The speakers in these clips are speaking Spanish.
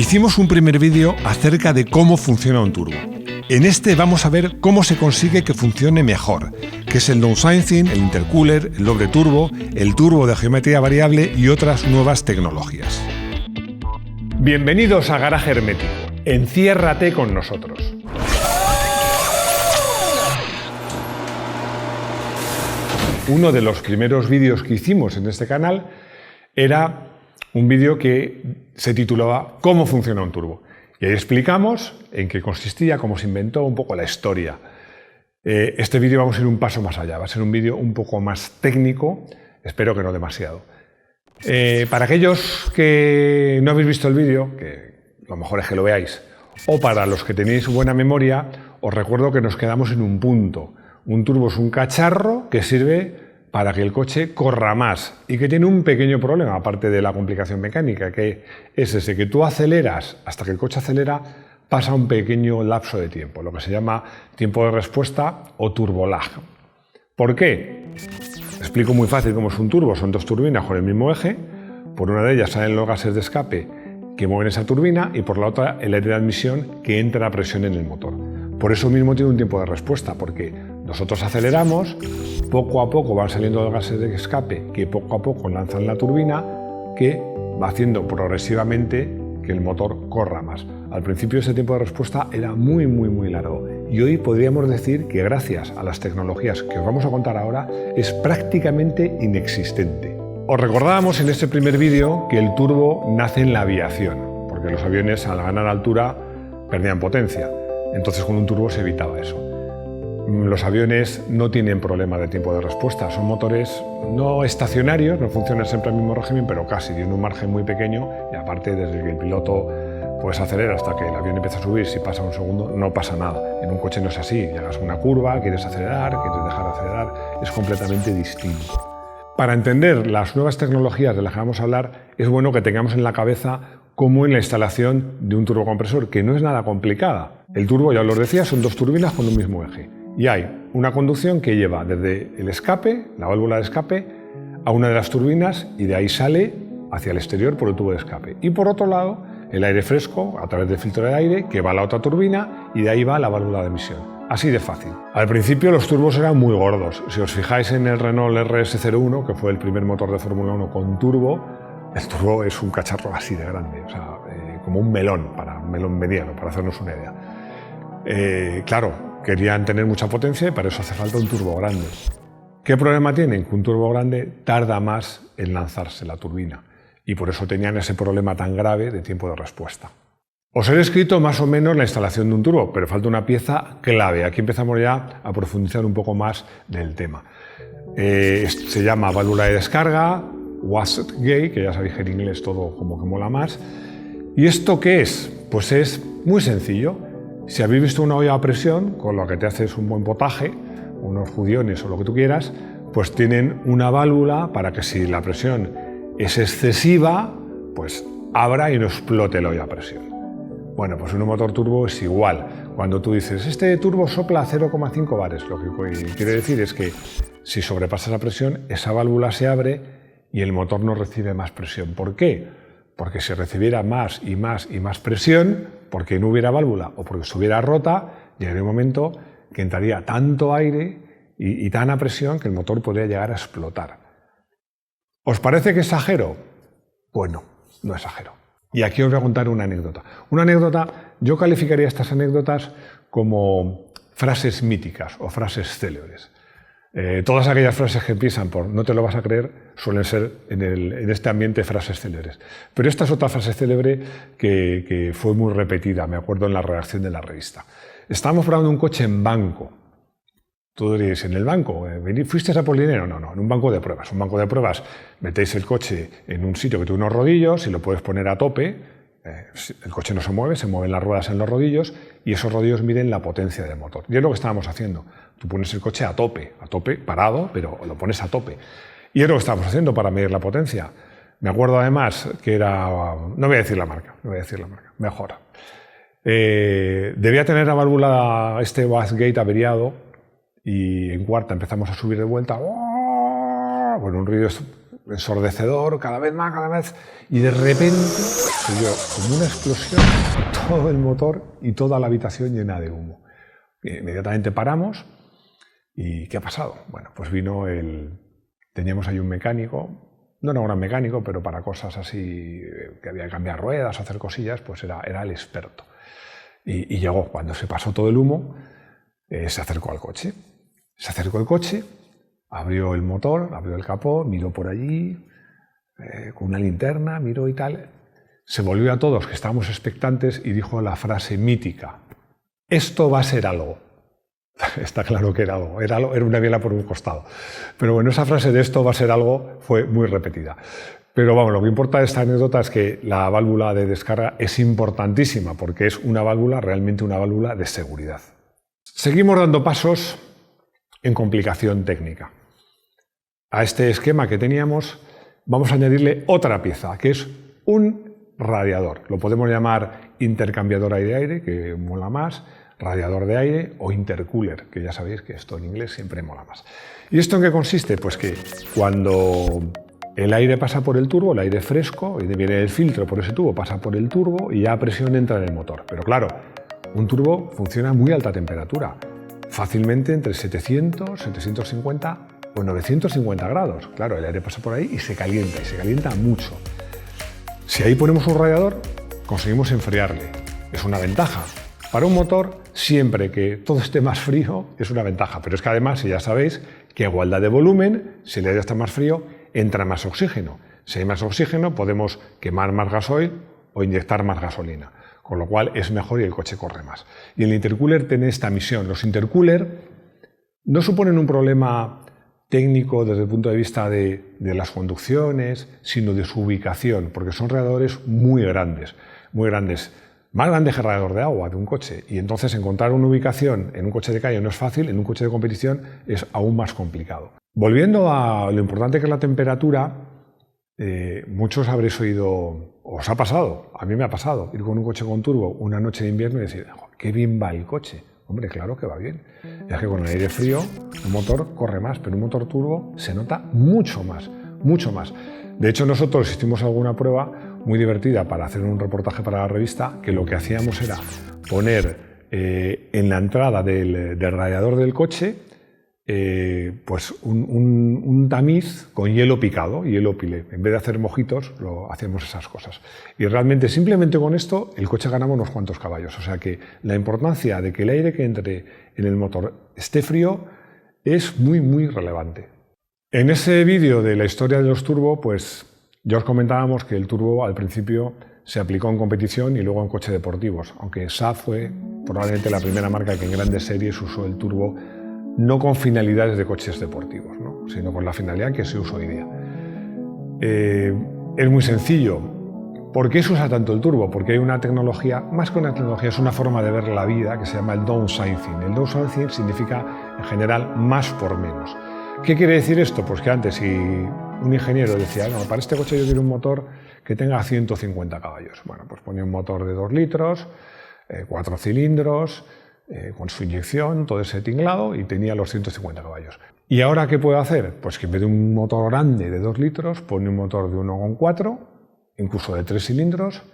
Hicimos un primer vídeo acerca de cómo funciona un turbo. En este vamos a ver cómo se consigue que funcione mejor, que es el downsizing, el intercooler, el doble turbo, el turbo de geometría variable y otras nuevas tecnologías. Bienvenidos a Garaje Hermético. Enciérrate con nosotros. Uno de los primeros vídeos que hicimos en este canal era un vídeo que se titulaba ¿Cómo funciona un turbo? Y ahí explicamos en qué consistía, cómo se inventó, un poco la historia. Este vídeo vamos a ir un paso más allá, va a ser un vídeo un poco más técnico, espero que no demasiado. Para aquellos que no habéis visto el vídeo, que lo mejor es que lo veáis, o para los que tenéis buena memoria, os recuerdo que nos quedamos en un punto. Un turbo es un cacharro que sirve para que el coche corra más y que tiene un pequeño problema, aparte de la complicación mecánica, que es ese, que tú aceleras, hasta que el coche acelera, pasa un pequeño lapso de tiempo, lo que se llama tiempo de respuesta o turbolag. ¿Por qué? Explico muy fácil cómo es un turbo. Son dos turbinas con el mismo eje, por una de ellas salen los gases de escape que mueven esa turbina y por la otra el aire de admisión que entra a presión en el motor. Por eso mismo tiene un tiempo de respuesta, porque nosotros aceleramos, poco a poco van saliendo los gases de escape que poco a poco lanzan la turbina, que va haciendo progresivamente que el motor corra más. Al principio ese tiempo de respuesta era muy largo y hoy podríamos decir que gracias a las tecnologías que os vamos a contar ahora es prácticamente inexistente. Os recordábamos en este primer vídeo que el turbo nace en la aviación, porque los aviones al ganar altura perdían potencia. Entonces con un turbo se evitaba eso. Los aviones no tienen problema de tiempo de respuesta, son motores no estacionarios, no funcionan siempre al mismo régimen, pero casi, tienen un margen muy pequeño y aparte desde que el piloto pues acelera hasta que el avión empieza a subir, si pasa un segundo no pasa nada. En un coche no es así, llegas a una curva, quieres acelerar, quieres dejar de acelerar, es completamente distinto. Para entender las nuevas tecnologías de las que vamos a hablar, es bueno que tengamos en la cabeza como en la instalación de un turbocompresor, que no es nada complicada. El turbo, ya os lo decía, son dos turbinas con un mismo eje. Y hay una conducción que lleva desde el escape, la válvula de escape, a una de las turbinas y de ahí sale hacia el exterior por el tubo de escape. Y por otro lado, el aire fresco a través del filtro de aire que va a la otra turbina y de ahí va a la válvula de emisión. Así de fácil. Al principio los turbos eran muy gordos. Si os fijáis en el Renault RS01, que fue el primer motor de Fórmula 1 con turbo, el turbo es un cacharro así de grande, o sea, como un melón mediano, para hacernos una idea. Claro, querían tener mucha potencia y para eso hace falta un turbo grande. ¿Qué problema tienen? Que un turbo grande tarda más en lanzarse la turbina y por eso tenían ese problema tan grave de tiempo de respuesta. Os he descrito más o menos la instalación de un turbo, pero falta una pieza clave. Aquí empezamos ya a profundizar un poco más del tema. Se llama válvula de descarga, wastegate, que ya sabéis que en inglés todo como que mola más. ¿Y esto qué es? Pues es muy sencillo. Si habéis visto una olla a presión, con la que te haces un buen potaje, unos judiones o lo que tú quieras, pues tienen una válvula para que si la presión es excesiva, pues abra y no explote la olla a presión. Bueno, pues en un motor turbo es igual. Cuando tú dices, este turbo sopla a 0,5 bares, lo que quiere decir es que si sobrepasa la presión, esa válvula se abre y el motor no recibe más presión. ¿Por qué? Porque si recibiera más y más presión, porque no hubiera válvula o porque estuviera rota, llegaría un momento que entraría tanto aire y tan a presión que el motor podría llegar a explotar. ¿Os parece que exagero? Pues no exagero. Y aquí os voy a contar una anécdota. Una anécdota, yo calificaría estas anécdotas como frases míticas o frases célebres. Todas aquellas frases que empiezan por no te lo vas a creer suelen ser en este ambiente frases célebres. Pero esta es otra frase célebre que fue muy repetida, me acuerdo en la redacción de la revista. Estábamos probando un coche en banco. Tú diréis, ¿en el banco? ¿Fuiste a por dinero? No, en un banco de pruebas. Un banco de pruebas, metéis el coche en un sitio que tiene unos rodillos y lo puedes poner a tope. El coche no se mueven las ruedas en los rodillos y esos rodillos miden la potencia del motor. Y es lo que estábamos haciendo. Tú pones el coche a tope, parado, pero lo pones a tope. Y es lo que estábamos haciendo para medir la potencia. Me acuerdo además que era... No voy a decir la marca, mejor. Debía tener la válvula, wastegate averiado, y en cuarta empezamos a subir de vuelta. Bueno, un ruido ensordecedor, cada vez, y de repente se dio como una explosión, todo el motor y toda la habitación llena de humo. Inmediatamente paramos y ¿qué ha pasado? Bueno, pues teníamos ahí un mecánico, no era un gran mecánico, pero para cosas así, que había que cambiar ruedas, hacer cosillas, pues era el experto. Y llegó, cuando se pasó todo el humo, se acercó al coche. Se acercó al coche, abrió el motor, abrió el capó, miró por allí, con una linterna, miró y tal. Se volvió a todos, que estábamos expectantes, y dijo la frase mítica: esto va a ser algo. Está claro que era algo, era una biela por un costado. Pero bueno, esa frase de esto va a ser algo fue muy repetida. Pero vamos, lo que importa de esta anécdota es que la válvula de descarga es importantísima, porque es una válvula, realmente una válvula de seguridad. Seguimos dando pasos en complicación técnica. A este esquema que teníamos vamos a añadirle otra pieza, que es un radiador. Lo podemos llamar intercambiador aire-aire, que mola más, radiador de aire o intercooler, que ya sabéis que esto en inglés siempre mola más. ¿Y esto en qué consiste? Pues que cuando el aire pasa por el turbo, el aire fresco, y viene el filtro por ese tubo, pasa por el turbo y ya a presión entra en el motor. Pero claro, un turbo funciona a muy alta temperatura, fácilmente entre 700, 750 o 950 grados. Claro, el aire pasa por ahí y se calienta mucho. Si ahí ponemos un radiador, conseguimos enfriarle. Es una ventaja. Para un motor, siempre que todo esté más frío, es una ventaja. Pero es que además, ya sabéis, que a igualdad de volumen, si el aire está más frío, entra más oxígeno. Si hay más oxígeno, podemos quemar más gasoil o inyectar más gasolina. Con lo cual es mejor y el coche corre más. Y el intercooler tiene esta misión. Los intercooler no suponen un problema técnico desde el punto de vista de las conducciones, sino de su ubicación, porque son radiadores muy grandes, más grandes que el radiador de agua de un coche. Y entonces encontrar una ubicación en un coche de calle no es fácil, en un coche de competición es aún más complicado. Volviendo a lo importante que es la temperatura, muchos habréis oído, os ha pasado, a mí me ha pasado, ir con un coche con turbo una noche de invierno y decir, qué bien va el coche. Hombre, claro que va bien. Es que con el aire frío un motor corre más, pero un motor turbo se nota mucho más, mucho más. De hecho, nosotros hicimos alguna prueba muy divertida para hacer un reportaje para la revista, que lo que hacíamos era poner en la entrada del radiador del coche pues un tamiz con hielo picado, hielo pilé. En vez de hacer mojitos, hacíamos esas cosas. Y realmente, simplemente con esto, el coche ganaba unos cuantos caballos. O sea que la importancia de que el aire que entre en el motor esté frío es muy, muy relevante. En ese vídeo de la historia de los turbo, pues ya os comentábamos que el turbo al principio se aplicó en competición y luego en coches deportivos, aunque Saab fue probablemente la primera marca que en grandes series usó el turbo no con finalidades de coches deportivos, ¿no?, sino con la finalidad que se usa hoy día. Es muy sencillo. ¿Por qué se usa tanto el turbo? Porque hay una tecnología, más que una tecnología, es una forma de ver la vida que se llama el downsizing. El downsizing significa, en general, más por menos. ¿Qué quiere decir esto? Pues que antes, si un ingeniero decía, no, para este coche yo quiero un motor que tenga 150 caballos. Bueno, pues ponía un motor de 2 litros, 4 cilindros, con su inyección, todo ese tinglado, y tenía los 150 caballos. ¿Y ahora qué puede hacer? Pues que en vez de un motor grande de 2 litros, pone un motor de 1,4, incluso de 3 cilindros,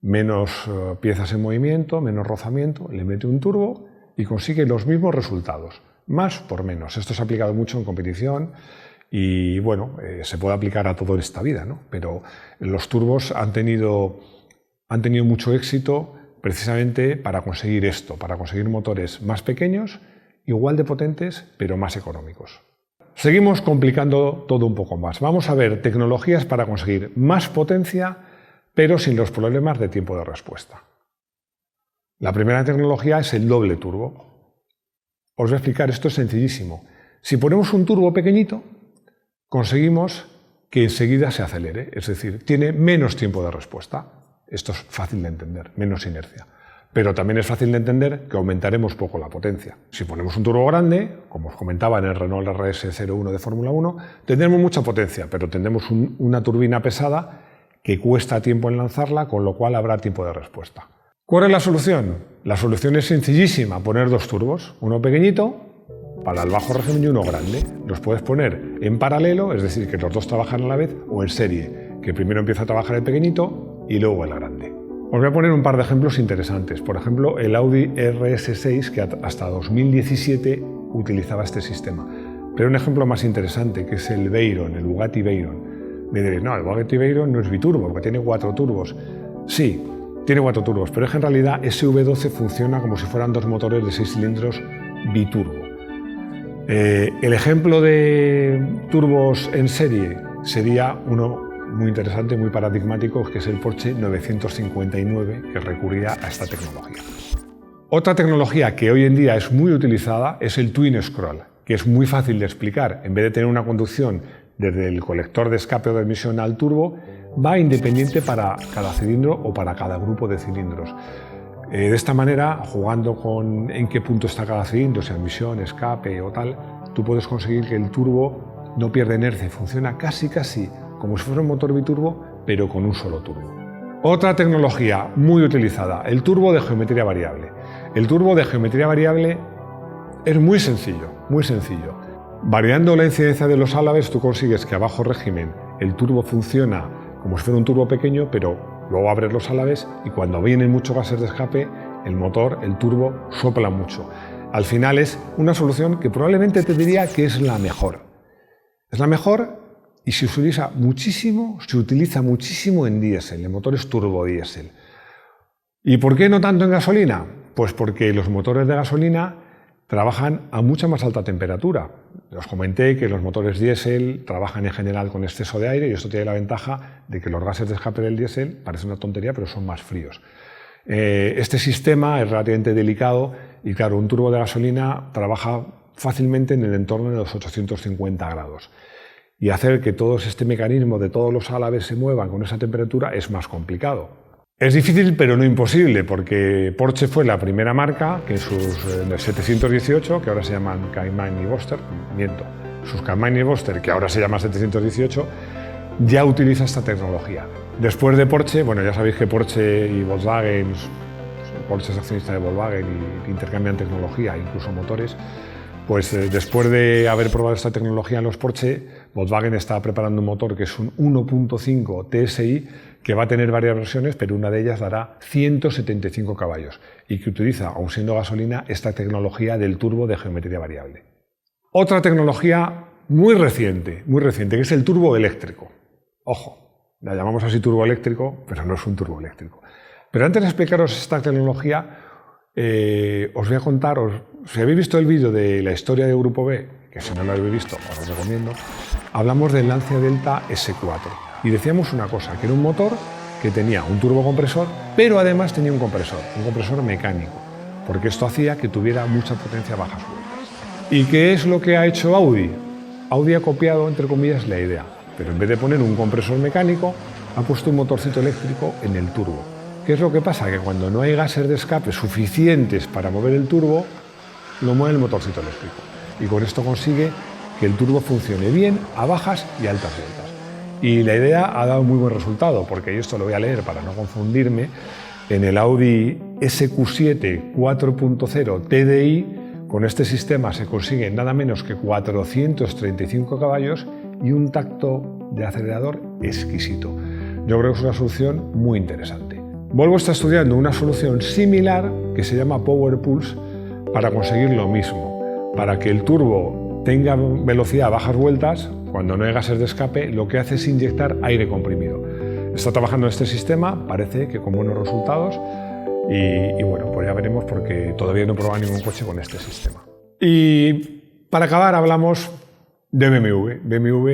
menos piezas en movimiento, menos rozamiento, le mete un turbo y consigue los mismos resultados, más por menos. Esto se ha aplicado mucho en competición y bueno, se puede aplicar a todo en esta vida, ¿no? Pero los turbos han tenido mucho éxito precisamente para conseguir esto, para conseguir motores más pequeños, igual de potentes, pero más económicos. Seguimos complicando todo un poco más. Vamos a ver tecnologías para conseguir más potencia, pero sin los problemas de tiempo de respuesta. La primera tecnología es el doble turbo. Os voy a explicar, esto es sencillísimo. Si ponemos un turbo pequeñito, conseguimos que enseguida se acelere, es decir, tiene menos tiempo de respuesta. Esto es fácil de entender, menos inercia. Pero también es fácil de entender que aumentaremos poco la potencia. Si ponemos un turbo grande, como os comentaba en el Renault RS01 de Fórmula 1, tendremos mucha potencia, pero tendremos una turbina pesada que cuesta tiempo en lanzarla, con lo cual habrá tiempo de respuesta. ¿Cuál es la solución? La solución es sencillísima, poner 2 turbos, uno pequeñito para el bajo régimen y uno grande. Los puedes poner en paralelo, es decir, que los dos trabajan a la vez, o en serie, que primero empieza a trabajar el pequeñito y luego el grande. Os voy a poner un par de ejemplos interesantes. Por ejemplo, el Audi RS6, que hasta 2017 utilizaba este sistema. Pero un ejemplo más interesante, que es el Veyron, el Bugatti Veyron. Me diréis, no, el Bugatti Veyron no es biturbo, porque tiene 4 turbos. Sí, tiene 4 turbos, pero es que en realidad ese V12 funciona como si fueran 2 motores de 6 cilindros biturbo. El ejemplo de turbos en serie sería uno muy interesante, muy paradigmático, que es el Porsche 959, que recurría a esta tecnología. Otra tecnología que hoy en día es muy utilizada es el Twin Scroll, que es muy fácil de explicar. En vez de tener una conducción desde el colector de escape o de emisión al turbo, va independiente para cada cilindro o para cada grupo de cilindros. De esta manera, jugando con en qué punto está cada cilindro, sea emisión, escape o tal, tú puedes conseguir que el turbo no pierda inercia y funciona casi como si fuera un motor biturbo, pero con un solo turbo. Otra tecnología muy utilizada, el turbo de geometría variable. El turbo de geometría variable es muy sencillo, muy sencillo. Variando la incidencia de los álabes, tú consigues que a bajo régimen el turbo funciona como si fuera un turbo pequeño, pero luego abres los álabes y cuando vienen muchos gases de escape, el motor, el turbo, sopla mucho. Al final es una solución que probablemente te diría que es la mejor. Es la mejor y se utiliza muchísimo en diésel, en motores turbodiesel. ¿Y por qué no tanto en gasolina? Pues porque los motores de gasolina trabajan a mucha más alta temperatura. Os comenté que los motores diésel trabajan en general con exceso de aire y esto tiene la ventaja de que los gases de escape del diésel, parece una tontería, pero son más fríos. Este sistema es relativamente delicado y claro, un turbo de gasolina trabaja fácilmente en el entorno de los 850 grados. Y hacer que todo este mecanismo de todos los álabes se muevan con esa temperatura es más complicado. Es difícil, pero no imposible, porque Porsche fue la primera marca que en el 718, que ahora se llaman Cayman y Boxster, sus Cayman y Boxster, que ahora se llama 718, ya utiliza esta tecnología. Después de Porsche, bueno, ya sabéis que Porsche y Volkswagen, Porsche es accionista de Volkswagen y intercambian tecnología, incluso motores. Pues después de haber probado esta tecnología en los Porsche, Volkswagen está preparando un motor que es un 1.5 TSI que va a tener varias versiones, pero una de ellas dará 175 caballos y que utiliza, aun siendo gasolina, esta tecnología del turbo de geometría variable. Otra tecnología muy reciente, que es el turbo eléctrico. Ojo, la llamamos así turbo eléctrico, pero no es un turbo eléctrico. Pero antes de explicaros esta tecnología, os voy a contar, si habéis visto el vídeo de la historia de Grupo B, que si no lo habéis visto os lo recomiendo, hablamos del Lancia Delta S4 y decíamos una cosa, que era un motor que tenía un turbocompresor, pero además tenía un compresor mecánico, porque esto hacía que tuviera mucha potencia a bajas vueltas. ¿Y qué es lo que ha hecho Audi? Audi ha copiado, entre comillas, la idea, pero en vez de poner un compresor mecánico, ha puesto un motorcito eléctrico en el turbo. ¿Qué es lo que pasa? Que cuando no hay gases de escape suficientes para mover el turbo, lo mueve el motorcito eléctrico. Y con esto consigue que el turbo funcione bien a bajas y altas vueltas. Y la idea ha dado muy buen resultado, porque yo esto lo voy a leer para no confundirme. En el Audi SQ7 4.0 TDI, con este sistema se consigue nada menos que 435 caballos y un tacto de acelerador exquisito. Yo creo que es una solución muy interesante. Volvo está estudiando una solución similar que se llama Power Pulse para conseguir lo mismo, para que el turbo tenga velocidad a bajas vueltas, cuando no hay gases de escape, lo que hace es inyectar aire comprimido. Está trabajando en este sistema, parece que con buenos resultados, y bueno, pues ya veremos porque todavía no he probado ningún coche con este sistema. Y para acabar hablamos de BMW. BMW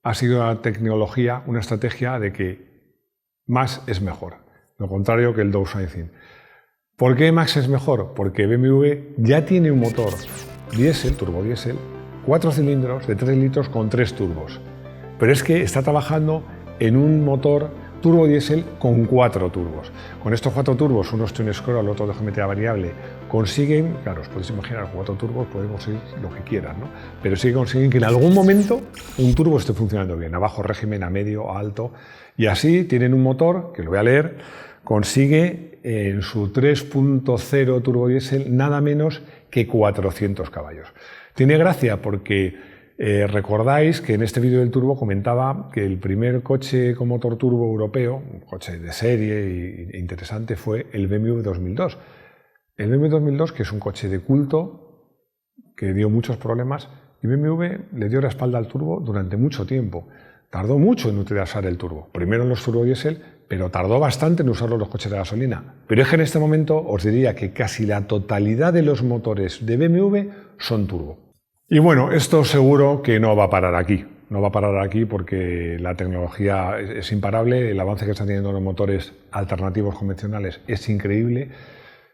ha sido una tecnología, una estrategia de que más es mejor. Lo contrario que el downsizing. ¿Por qué Max es mejor? Porque BMW ya tiene un motor diésel, turbodiesel, 4 cilindros de 3 litros con 3 turbos. Pero es que está trabajando en un motor turbodiesel con 4 turbos. Con estos 4 turbos, uno es Twin Scroll, otro de geometría variable, consiguen, claro, os podéis imaginar, 4 turbos podemos conseguir lo que quieran, ¿no? Pero sí que consiguen que en algún momento un turbo esté funcionando bien, a bajo régimen, a medio, a alto, y así tienen un motor, que lo voy a leer, consigue en su 3.0 turbodiesel nada menos que 400 caballos. Tiene gracia porque recordáis que en este vídeo del turbo comentaba que el primer coche con motor turbo europeo, un coche de serie e interesante, fue el BMW 2002. El BMW 2002, que es un coche de culto, que dio muchos problemas, y BMW le dio la espalda al turbo durante mucho tiempo. Tardó mucho en utilizar el turbo. Primero en los turbodiesel, pero tardó bastante en usarlo en los coches de gasolina. Pero es que en este momento os diría que casi la totalidad de los motores de BMW son turbo. Y bueno, esto seguro que no va a parar aquí. No va a parar aquí porque la tecnología es imparable, el avance que están teniendo los motores alternativos convencionales es increíble.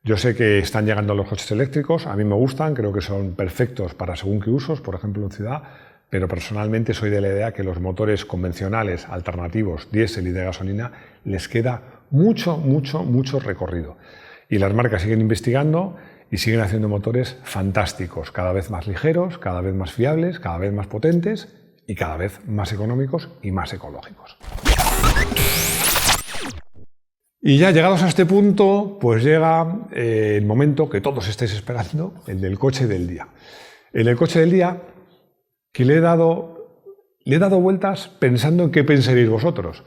Yo sé que están llegando los coches eléctricos, a mí me gustan, creo que son perfectos para según qué usos, por ejemplo en ciudad, pero personalmente soy de la idea que los motores convencionales, alternativos, diésel y de gasolina, les queda mucho recorrido. Y las marcas siguen investigando y siguen haciendo motores fantásticos, cada vez más ligeros, cada vez más fiables, cada vez más potentes y cada vez más económicos y más ecológicos. Y ya llegados a este punto, pues llega el momento que todos estáis esperando, el del coche del día. En el coche del día que le he dado vueltas pensando en qué pensaréis vosotros,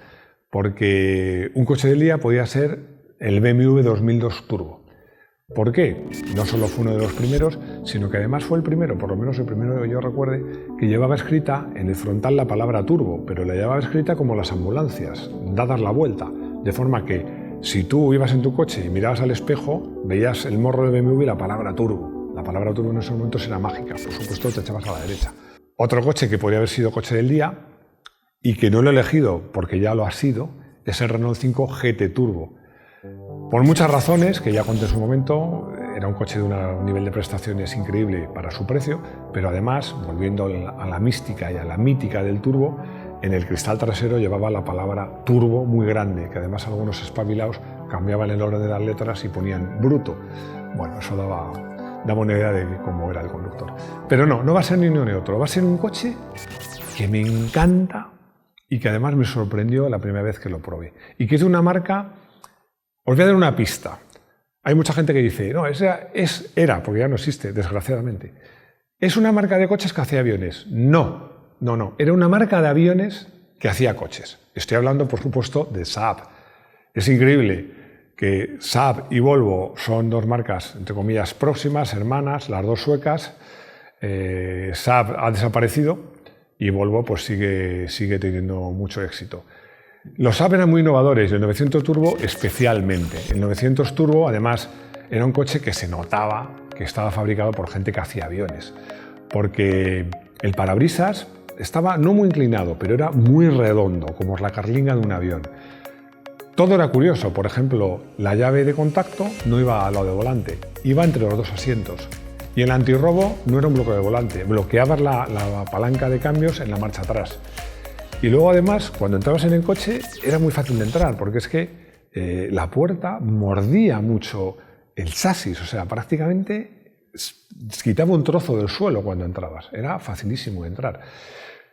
porque un coche del día podía ser el BMW 2002 Turbo. ¿Por qué? No solo fue uno de los primeros, sino que además fue el primero, por lo menos el primero que yo recuerde, que llevaba escrita en el frontal la palabra turbo, pero la llevaba escrita como las ambulancias, dadas la vuelta, de forma que si tú ibas en tu coche y mirabas al espejo, veías el morro de BMW y la palabra turbo. La palabra turbo en esos momentos era mágica, por supuesto te echabas a la derecha. Otro coche que podría haber sido coche del día y que no lo he elegido porque ya lo ha sido, es el Renault 5 GT Turbo. Por muchas razones, que ya conté en su momento, era un coche de un nivel de prestaciones increíble para su precio, pero además, volviendo a la mística y a la mítica del turbo, en el cristal trasero llevaba la palabra turbo muy grande, que además algunos espabilados cambiaban el orden de las letras y ponían bruto. Bueno, eso daba una idea de cómo era el conductor. Pero no va a ser ni uno ni otro, va a ser un coche que me encanta y que además me sorprendió la primera vez que lo probé. Y que es de una marca. Os voy a dar una pista. Hay mucha gente que dice, no, era, porque ya no existe, desgraciadamente. ¿Es una marca de coches que hacía aviones? No. Era una marca de aviones que hacía coches. Estoy hablando, por supuesto, de Saab. Es increíble que Saab y Volvo son dos marcas, entre comillas, próximas, hermanas, las dos suecas. Saab ha desaparecido y Volvo pues sigue teniendo mucho éxito. Los Saab eran muy innovadores y el 900 Turbo especialmente. El 900 Turbo además era un coche que se notaba que estaba fabricado por gente que hacía aviones, porque el parabrisas estaba no muy inclinado, pero era muy redondo, como la carlinga de un avión. Todo era curioso, por ejemplo, la llave de contacto no iba al lado del volante, iba entre los dos asientos. Y el antirrobo no era un bloque de volante, bloqueabas la palanca de cambios en la marcha atrás. Y luego además, cuando entrabas en el coche, era muy fácil de entrar, porque es que la puerta mordía mucho el chasis, o sea, prácticamente quitaba un trozo del suelo cuando entrabas. Era facilísimo de entrar.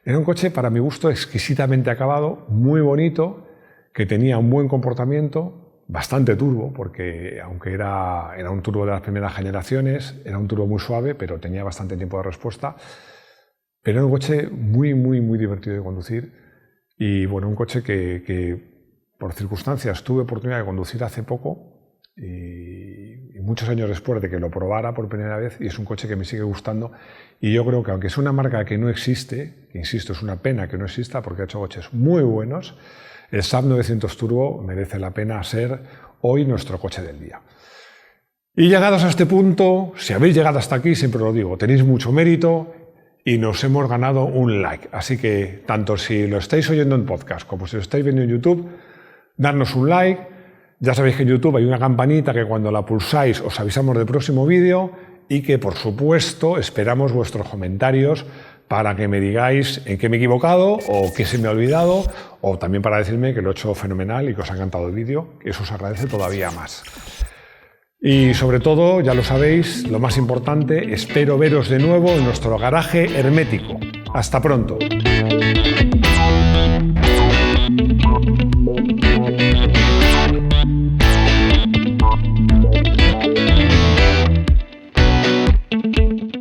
Era un coche, para mi gusto, exquisitamente acabado, muy bonito, que tenía un buen comportamiento, bastante turbo, porque aunque era un turbo de las primeras generaciones, era un turbo muy suave, pero tenía bastante tiempo de respuesta. Pero era un coche muy divertido de conducir y bueno, un coche que por circunstancias tuve oportunidad de conducir hace poco y muchos años después de que lo probara por primera vez, y es un coche que me sigue gustando, y yo creo que aunque es una marca que no existe, que insisto, es una pena que no exista porque ha hecho coches muy buenos, el Saab 900 Turbo merece la pena ser hoy nuestro coche del día. Y llegados a este punto, si habéis llegado hasta aquí, siempre lo digo, tenéis mucho mérito y nos hemos ganado un like. Así que tanto si lo estáis oyendo en podcast como si lo estáis viendo en YouTube, darnos un like. Ya sabéis que en YouTube hay una campanita que cuando la pulsáis os avisamos del próximo vídeo y que, por supuesto, esperamos vuestros comentarios para que me digáis en qué me he equivocado o qué se me ha olvidado, o también para decirme que lo he hecho fenomenal y que os ha encantado el vídeo, que eso os agradece todavía más. Y sobre todo, ya lo sabéis, lo más importante, espero veros de nuevo en nuestro garaje hermético. ¡Hasta pronto!